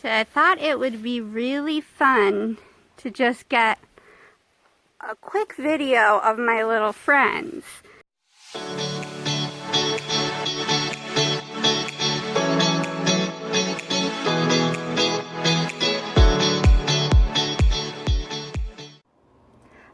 So I thought it would be really fun to just get a quick video of my little friends.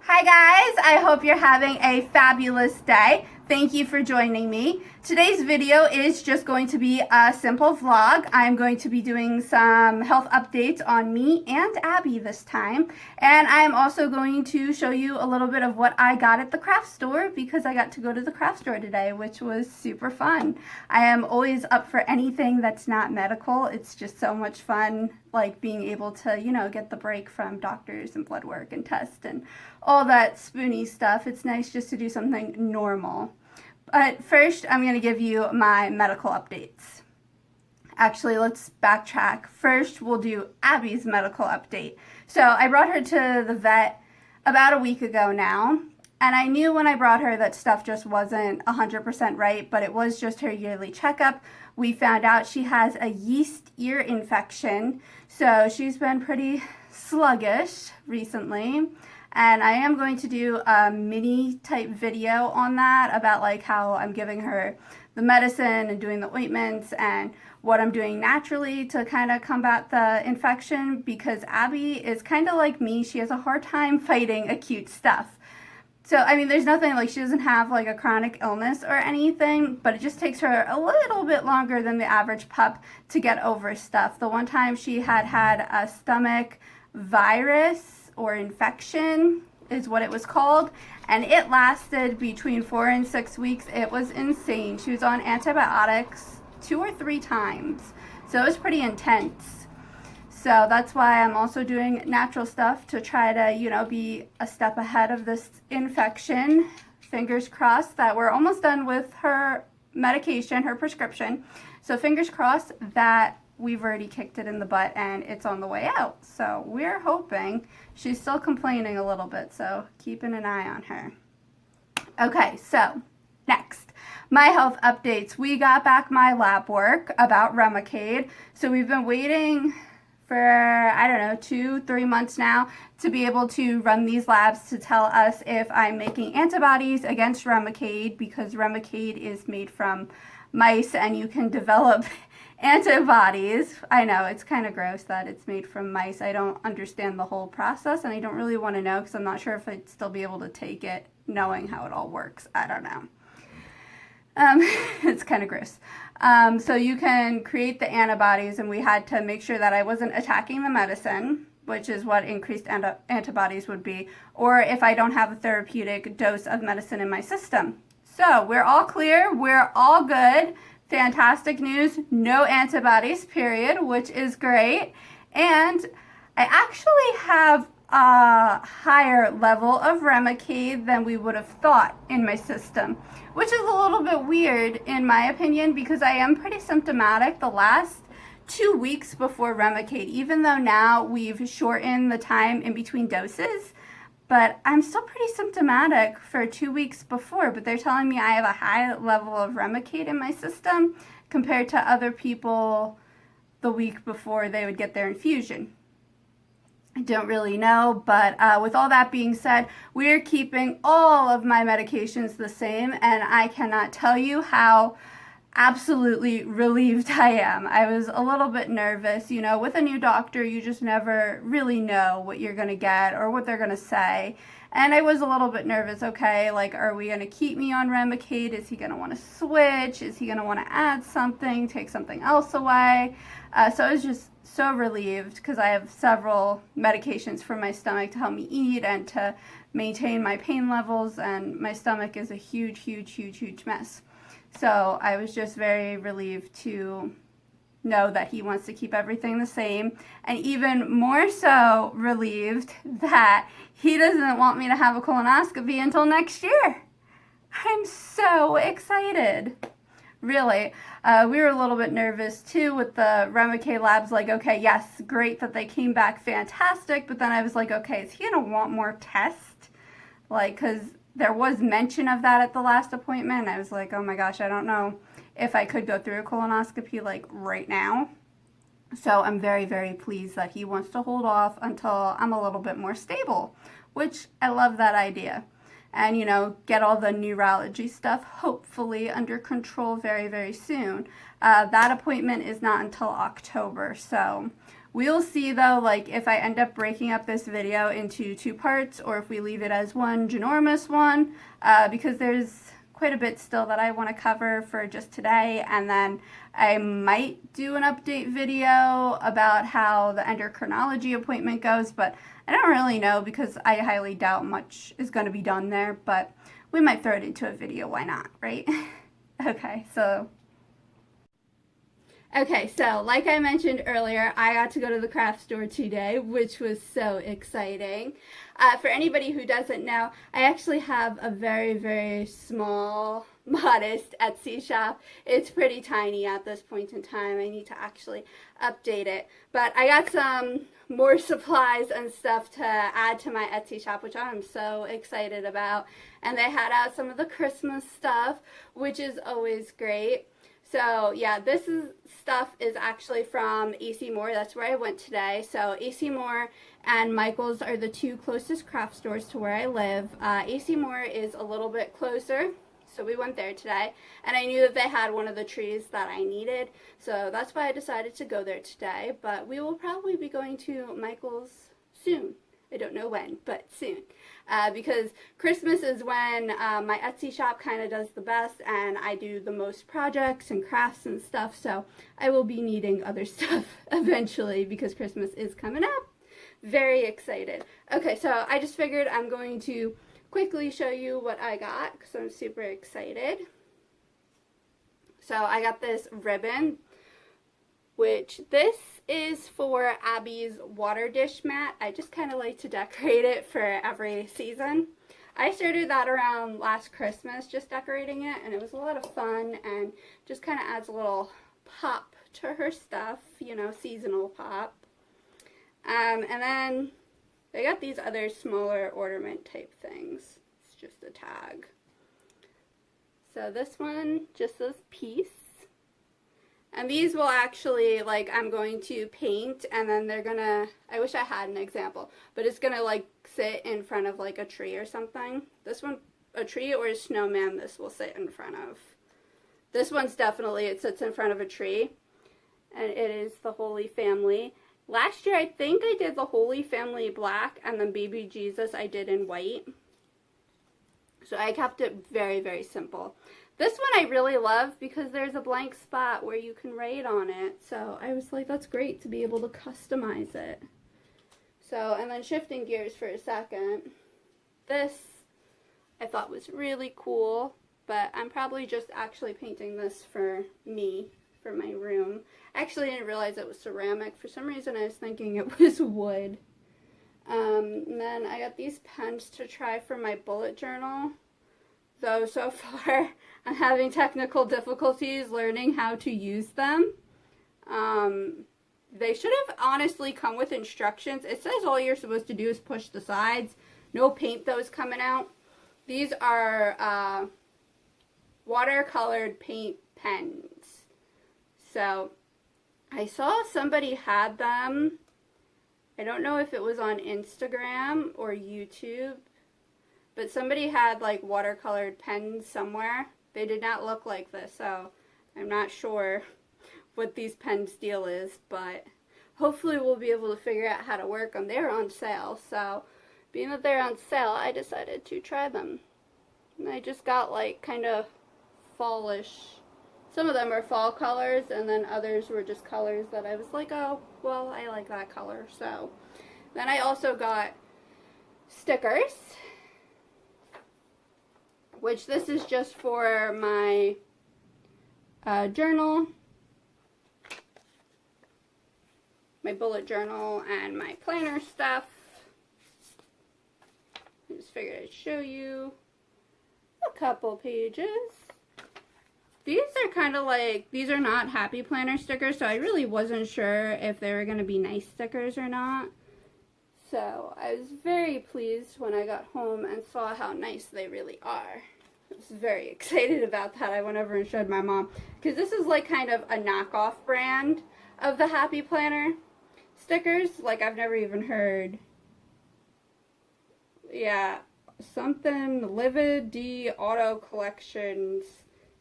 Hi guys, I hope you're having a fabulous day. Thank you for joining me. Today's video is just going to be a simple vlog. I'm going to be doing some health updates on me and Abby this time. And I'm also going to show you a little bit of what I got at the craft store because I got to go to the craft store today, which was super fun. I am always up for anything that's not medical. It's just so much fun, like being able to, get the break from doctors and blood work and tests and all that spoony stuff. It's nice just to do something normal. But first, I'm going to give you my medical updates. Actually, let's backtrack. First, we'll do Abby's medical update. So I brought her to the vet about a week ago now, and I knew when I brought her that stuff just wasn't 100% right, but it was just her yearly checkup. We found out she has a yeast ear infection, so she's been pretty sluggish recently. And I am going to do a mini type video on that about like how I'm giving her the medicine and doing the ointments and what I'm doing naturally to kind of combat the infection, because Abby is kind of like me. She has a hard time fighting acute stuff. So, I mean, there's nothing like she doesn't have like a chronic illness or anything, but it just takes her a little bit longer than the average pup to get over stuff. The one time she had a stomach virus or infection is what it was called, and it lasted between 4 and 6 weeks. It was insane. She was on antibiotics 2 or 3 times, so it was pretty intense. So that's why I'm also doing natural stuff to try to, be a step ahead of this infection. Fingers crossed that we're almost done with her medication, her prescription. So fingers crossed that we've already kicked it in the butt and it's on the way out. So we're hoping. She's still complaining a little bit, so keeping an eye on her. Okay, so next, my health updates. We got back my lab work about Remicade. So we've been waiting for, 2-3 months now to be able to run these labs to tell us if I'm making antibodies against Remicade, because Remicade is made from mice and you can develop antibodies. I know, it's kind of gross that it's made from mice. I don't understand the whole process, and I don't really want to know because I'm not sure if I'd still be able to take it knowing how it all works. I don't know. It's kind of gross. So you can create the antibodies, and we had to make sure that I wasn't attacking the medicine, which is what increased antibodies would be, or if I don't have a therapeutic dose of medicine in my system. So we're all clear. We're all good. Fantastic news, no antibodies, period, which is great. And I actually have a higher level of Remicade than we would have thought in my system, which is a little bit weird in my opinion, because I am pretty symptomatic the last 2 weeks before Remicade, even though now we've shortened the time in between doses. But I'm still pretty symptomatic for 2 weeks before, but they're telling me I have a high level of Remicade in my system compared to other people the week before they would get their infusion. I don't really know, but with all that being said, we're keeping all of my medications the same, and I cannot tell you how absolutely relieved I am. I was a little bit nervous. With a new doctor, you just never really know what you're going to get or what they're going to say. And I was a little bit nervous. Okay, like, are we going to keep me on Remicade? Is he going to want to switch? Is he going to want to add something, take something else away? So I was just so relieved because I have several medications for my stomach to help me eat and to maintain my pain levels, and my stomach is a huge, huge, huge, huge mess. So I was just very relieved to know that he wants to keep everything the same, and even more so relieved that he doesn't want me to have a colonoscopy until next year. I'm so excited. Really. We were a little bit nervous too with the Remicade labs, like, okay, yes, great that they came back fantastic, but then I was like, okay, is he going to want more tests? Like, because there was mention of that at the last appointment. I was like, oh my gosh, I don't know if I could go through a colonoscopy like right now. So I'm very, very pleased that he wants to hold off until I'm a little bit more stable, which I love that idea. And, you know, get all the neurology stuff hopefully under control very, very soon. That appointment is not until October, so we'll see though, like if I end up breaking up this video into 2 parts or if we leave it as one ginormous one, because there's quite a bit still that I want to cover for just today, and then I might do an update video about how the endocrinology appointment goes, but I don't really know because I highly doubt much is going to be done there, but we might throw it into a video, why not, right? Okay, so like I mentioned earlier, I got to go to the craft store today, which was so exciting. For anybody who doesn't know, I actually have a very, very small, modest Etsy shop. It's pretty tiny at this point in time. I need to actually update it. But I got some more supplies and stuff to add to my Etsy shop, which I'm so excited about. And they had out some of the Christmas stuff, which is always great. So yeah, stuff is actually from AC Moore. That's where I went today. So AC Moore and Michael's are the 2 closest craft stores to where I live. AC Moore is a little bit closer, so we went there today. And I knew that they had one of the trees that I needed, so that's why I decided to go there today. But we will probably be going to Michael's soon. I don't know when, but soon. Because Christmas is when my Etsy shop kind of does the best and I do the most projects and crafts and stuff, so I will be needing other stuff eventually because Christmas is coming up. Very excited. Okay, so I just figured I'm going to quickly show you what I got because I'm super excited. So I got this ribbon, which this is for Abby's water dish mat. I just kind of like to decorate it for every season. I started that around last Christmas, just decorating it, and it was a lot of fun and just kind of adds a little pop to her stuff, you know, seasonal pop. And then they got these other smaller ornament type things. It's just a tag. So this one just says peace. And these will actually, like, I'm going to paint, and then they're gonna, I wish I had an example, but it's gonna, like, sit in front of, like, a tree or something. This one, a tree or a snowman, this will sit in front of. This one's definitely, it sits in front of a tree, and it is the Holy Family. Last year, I think I did the Holy Family black, and then Baby Jesus I did in white. So I kept it very, very simple. This one I really love because there's a blank spot where you can write on it. So I was like, that's great to be able to customize it. So, and then shifting gears for a second, this I thought was really cool, but I'm probably just actually painting this for me, for my room. I actually didn't realize it was ceramic. For some reason I was thinking it was wood. And then I got these pens to try for my bullet journal. Though so far I'm having technical difficulties learning how to use them. They should have honestly come with instructions. It says all you're supposed to do is push the sides. No paint though is coming out. These are watercolored paint pens. So I saw somebody had them. I don't know if it was on Instagram or YouTube, but somebody had like watercolored pens somewhere. They did not look like this, so I'm not sure what these pens deal is, but hopefully we'll be able to figure out how to work them. They're on sale, so being that they're on sale, I decided to try them. And I just got like kind of fallish. Some of them are fall colors, and then others were just colors that I was like, oh, well, I like that color. So then I also got stickers, which this is just for my journal, my bullet journal, and my planner stuff. I just figured I'd show you a couple pages. These are kind of like, these are not happy planner stickers, so I really wasn't sure if they were going to be nice stickers or not. So I was very pleased when I got home and saw how nice they really are. I was very excited about that. I went over and showed my mom, because this is like kind of a knockoff brand. of the Happy Planner stickers. Like, I've never even heard, yeah, something Livid D Auto Collections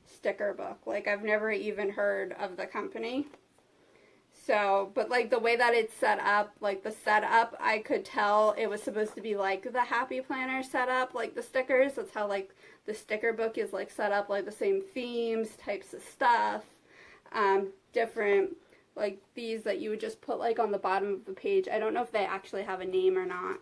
sticker book. Like, I've never even heard of the company. So, but like the way that it's set up, like the setup, I could tell it was supposed to be like the Happy Planner setup, like the stickers. That's how like the sticker book is like set up, like the same themes, types of stuff, different like these that you would just put like on the bottom of the page. I don't know if they actually have a name or not,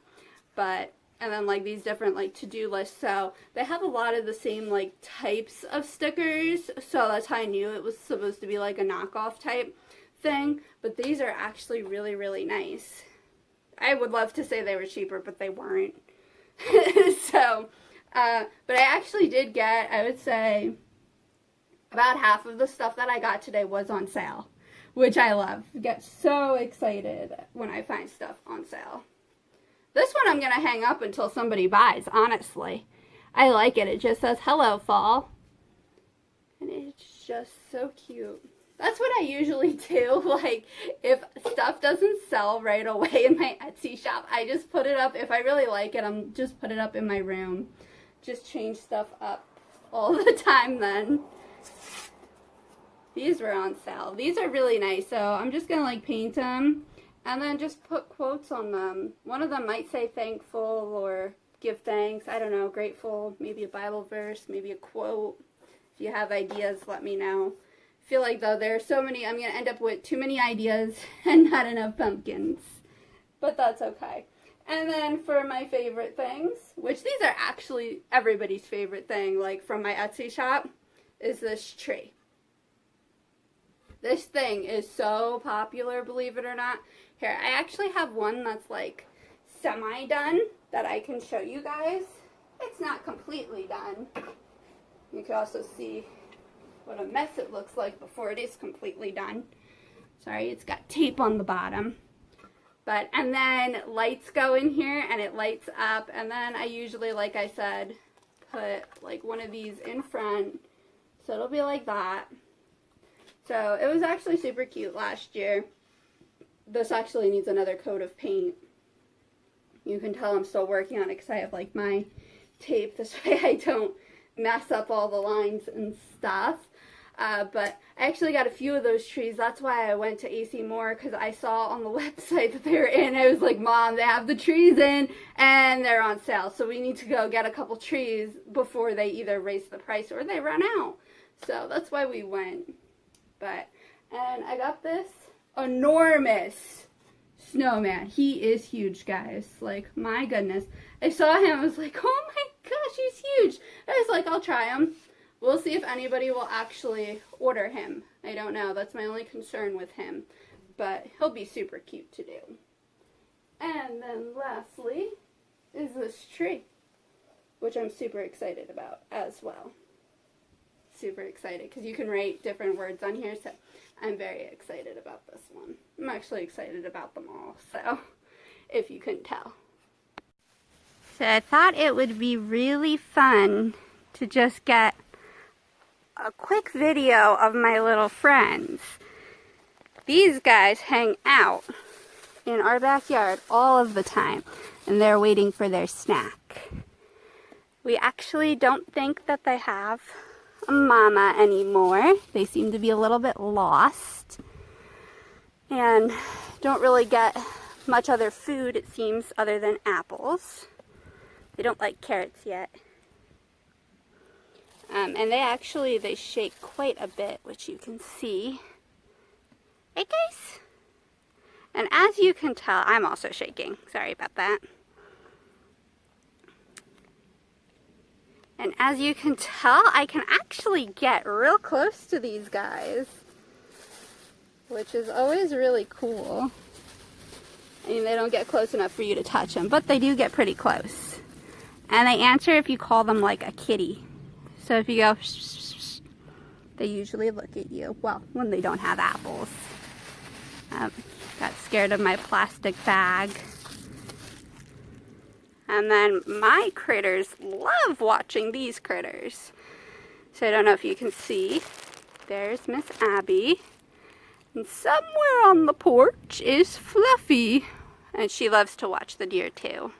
but and then like these different like to-do lists. So they have a lot of the same like types of stickers. So that's how I knew it was supposed to be like a knockoff type thing, but these are actually really, really nice. I would love to say they were cheaper, but they weren't. So, but I actually did get, I would say, about half of the stuff that I got today was on sale, which I love. I get so excited when I find stuff on sale. This one I'm going to hang up until somebody buys, honestly. I like it. It just says, "Hello, Fall." And it's just so cute. That's what I usually do. Like, if stuff doesn't sell right away in my Etsy shop, I just put it up. If I really like it, I'm just put it up in my room. Just change stuff up all the time then. These were on sale. These are really nice. So I'm just going to like paint them and then just put quotes on them. One of them might say thankful or give thanks. I don't know, grateful, maybe a Bible verse, maybe a quote. If you have ideas, let me know. Feel like though there are so many, I'm going to end up with too many ideas and not enough pumpkins, but that's okay. And then for my favorite things, which these are actually everybody's favorite thing, like from my Etsy shop, is this tree. This thing is so popular, believe it or not. Here, I actually have one that's like semi-done that I can show you guys. It's not completely done. You can also see what a mess it looks like before it is completely done. Sorry, it's got tape on the bottom. But, and then lights go in here and it lights up. And then I usually, like I said, put like one of these in front. So it'll be like that. So it was actually super cute last year. This actually needs another coat of paint. You can tell I'm still working on it because I have like my tape. This way I don't mess up all the lines and stuff. But I actually got a few of those trees. That's why I went to AC Moore, because I saw on the website that they were in. I was like, Mom, they have the trees in and they're on sale. So we need to go get a couple trees before they either raise the price or they run out. So that's why we went. And I got this enormous snowman. He is huge, guys. Like, my goodness. I saw him. I was like, oh my gosh, he's huge. I was like, I'll try him. We'll see if anybody will actually order him. I don't know. That's my only concern with him. But he'll be super cute to do. And then lastly is this tree, which I'm super excited about as well. Super excited because you can write different words on here. So I'm very excited about this one. I'm actually excited about them all. So if you couldn't tell. So I thought it would be really fun to just get a quick video of my little friends. These guys hang out in our backyard all of the time, and they're waiting for their snack. We actually don't think that they have a mama anymore. They seem to be a little bit lost and don't really get much other food, it seems, other than apples. They don't like carrots yet. And they shake quite a bit, which you can see. Hey guys! And as you can tell, I'm also shaking. Sorry about that. And as you can tell, I can actually get real close to these guys, which is always really cool. I mean, they don't get close enough for you to touch them, but they do get pretty close. And they answer if you call them like a kitty. So if you go, shh, shh, shh, they usually look at you. Well, when they don't have apples. Got scared of my plastic bag. And then my critters love watching these critters. So I don't know if you can see. There's Miss Abby. And somewhere on the porch is Fluffy. And she loves to watch the deer too.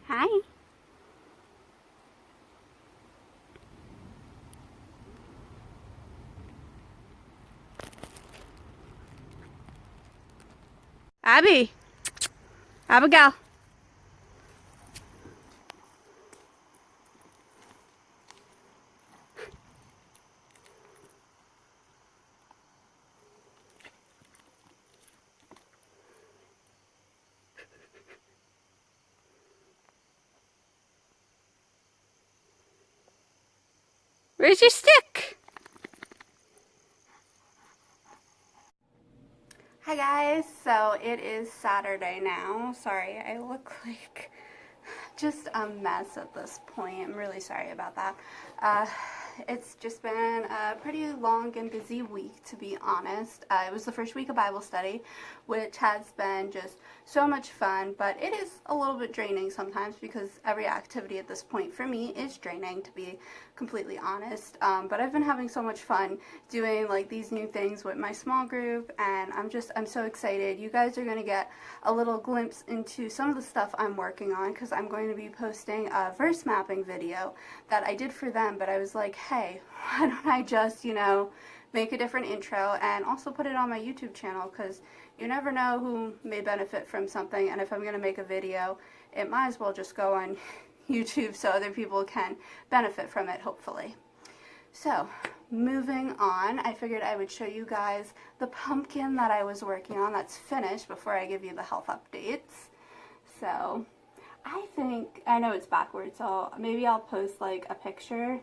Hi. Abby. Abigail. Where's your stick? Hi guys, so it is Saturday now. Sorry, I look like just a mess at this point. I'm really sorry about that. It's just been a pretty long and busy week, to be honest. It was the first week of Bible study, which has been just so much fun, but it is a little bit draining sometimes because every activity at this point for me is draining, to be completely honest. But I've been having so much fun doing like these new things with my small group, and I'm so excited. You guys are going to get a little glimpse into some of the stuff I'm working on because I'm going to be posting a verse mapping video that I did for them, but I was like, hey, why don't I just, make a different intro and also put it on my YouTube channel, because you never know who may benefit from something, and if I'm going to make a video, it might as well just go on YouTube so other people can benefit from it, hopefully. So, moving on, I figured I would show you guys the pumpkin that I was working on that's finished before I give you the health updates. So, I know it's backwards, so maybe I'll post like a picture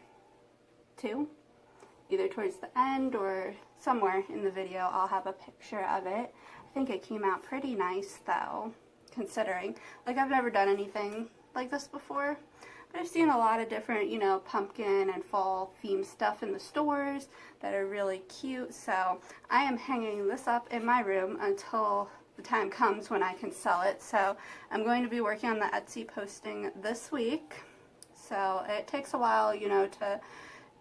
too, either towards the end or somewhere in the video I'll have a picture of it. I think it came out pretty nice though, considering, like, I've never done anything like this before, but I've seen a lot of different, pumpkin and fall themed stuff in the stores that are really cute, so I am hanging this up in my room until the time comes when I can sell it. So I'm going to be working on the Etsy posting this week, so it takes a while, to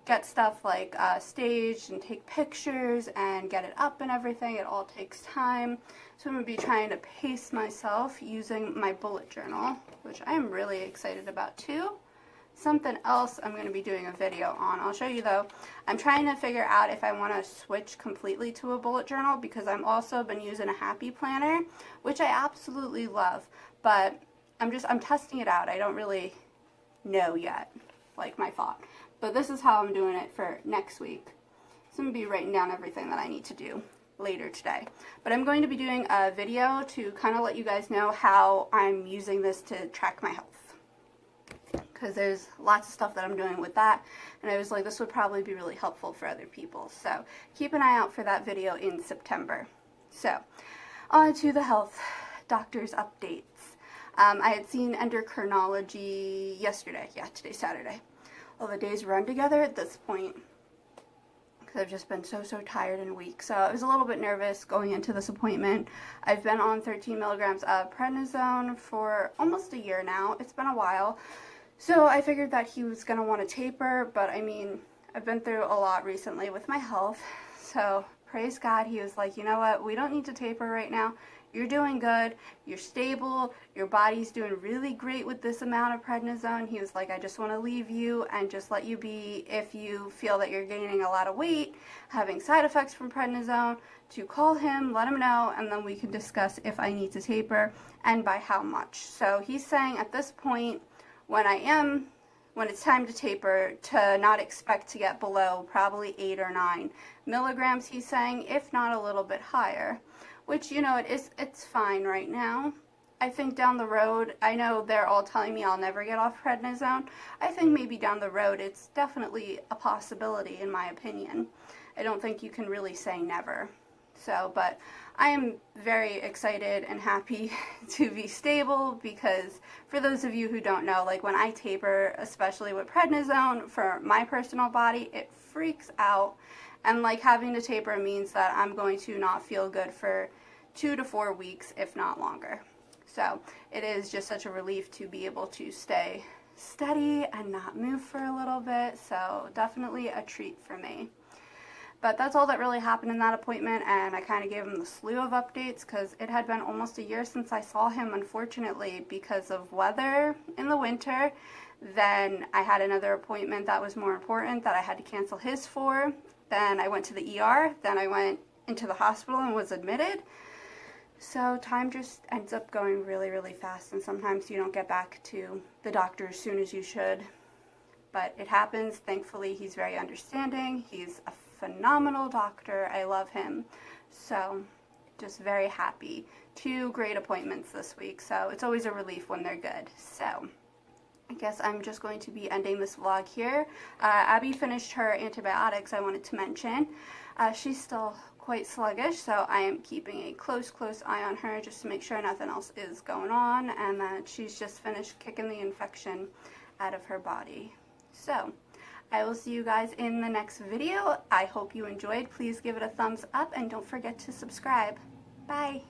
get stuff like staged and take pictures and get it up and everything. It all takes time. So I'm going to be trying to pace myself using my bullet journal, which I am really excited about too. Something else I'm going to be doing a video on. I'll show you though. I'm trying to figure out if I want to switch completely to a bullet journal, because I've also been using a happy planner, which I absolutely love, but I'm testing it out. I don't really know yet, like, my thought. But this is how I'm doing it for next week. So I'm going to be writing down everything that I need to do later today. But I'm going to be doing a video to kind of let you guys know how I'm using this to track my health, because there's lots of stuff that I'm doing with that, and I was like, this would probably be really helpful for other people. So keep an eye out for that video in September. So on to the health doctor's updates. I had seen endocrinology yesterday. Yeah, today's Saturday. Well, the days run together at this point because I've just been so tired and weak. So I was a little bit nervous going into this appointment. I've been on 13 milligrams of prednisone for almost a year now. It's been a while. So I figured that he was going to want to taper, but I mean, I've been through a lot recently with my health. So praise God, he was like, you know what, we don't need to taper right now. You're doing good, you're stable, your body's doing really great with this amount of prednisone. He was like, I just want to leave you and just let you be, if you feel that you're gaining a lot of weight, having side effects from prednisone, to call him, let him know, and then we can discuss if I need to taper and by how much. So he's saying at this point, when it's time to taper, to not expect to get below probably 8 or 9 milligrams, he's saying, if not a little bit higher. Which, it's fine right now. I think down the road, I know they're all telling me I'll never get off prednisone. I think maybe down the road it's definitely a possibility, in my opinion. I don't think you can really say never. So, but I am very excited and happy to be stable, because for those of you who don't know, like, when I taper, especially with prednisone, for my personal body, it freaks out. And like, having to taper means that I'm going to not feel good for 2 to 4 weeks, if not longer. So it is just such a relief to be able to stay steady and not move for a little bit. So definitely a treat for me. But that's all that really happened in that appointment, and I kind of gave him the slew of updates because it had been almost a year since I saw him, unfortunately, because of weather in the winter. Then I had another appointment that was more important that I had to cancel his for. Then I went to the ER. Then I went into the hospital and was admitted. So time just ends up going really, really fast, and sometimes you don't get back to the doctor as soon as you should. But it happens. Thankfully, he's very understanding. He's a phenomenal doctor. I love him. So just very happy. 2 great appointments this week, so it's always a relief when they're good. So I guess I'm just going to be ending this vlog here. Abby finished her antibiotics, I wanted to mention. She's still quite sluggish, so I am keeping a close eye on her just to make sure nothing else is going on and that she's just finished kicking the infection out of her body. So I will see you guys in the next video. I hope you enjoyed. Please give it a thumbs up and don't forget to subscribe. Bye.